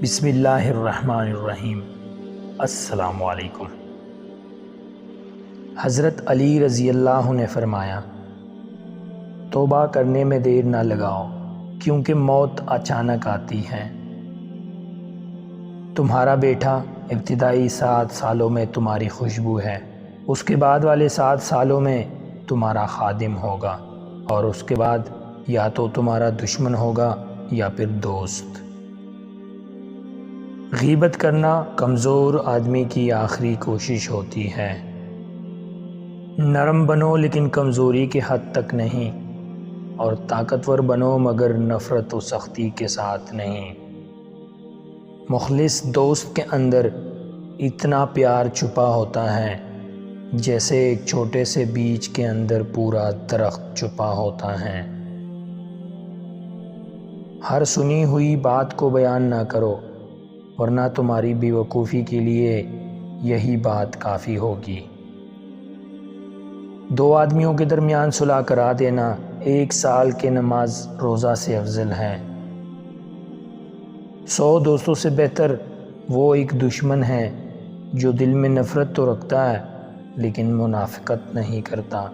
بسم اللہ الرحمن الرحیم۔ السلام علیکم۔ حضرت علی رضی اللہ نے فرمایا، توبہ کرنے میں دیر نہ لگاؤ کیونکہ موت اچانک آتی ہے۔ تمہارا بیٹا ابتدائی 7 سالوں میں تمہاری خوشبو ہے، اس کے بعد والے 7 سالوں میں تمہارا خادم ہوگا، اور اس کے بعد یا تو تمہارا دشمن ہوگا یا پھر دوست۔ غیبت کرنا کمزور آدمی کی آخری کوشش ہوتی ہے۔ نرم بنو لیکن کمزوری کے حد تک نہیں، اور طاقتور بنو مگر نفرت و سختی کے ساتھ نہیں۔ مخلص دوست کے اندر اتنا پیار چھپا ہوتا ہے جیسے ایک چھوٹے سے بیج کے اندر پورا درخت چھپا ہوتا ہے۔ ہر سنی ہوئی بات کو بیان نہ کرو، ورنہ تمہاری بے وقوفی کے لیے یہی بات کافی ہوگی۔ 2 آدمیوں کے درمیان صلح کرا دینا 1 سال کے نماز روزہ سے افضل ہے۔ 100 دوستوں سے بہتر وہ ایک دشمن ہے جو دل میں نفرت تو رکھتا ہے لیکن منافقت نہیں کرتا۔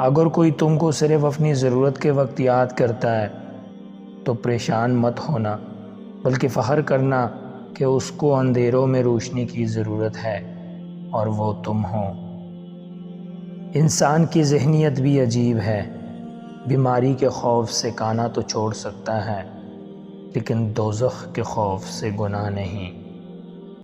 اگر کوئی تم کو صرف اپنی ضرورت کے وقت یاد کرتا ہے تو پریشان مت ہونا، بلکہ فخر کرنا کہ اس کو اندھیروں میں روشنی کی ضرورت ہے اور وہ تم ہو۔ انسان کی ذہنیت بھی عجیب ہے۔ بیماری کے خوف سے کانا تو چھوڑ سکتا ہے لیکن دوزخ کے خوف سے گناہ نہیں۔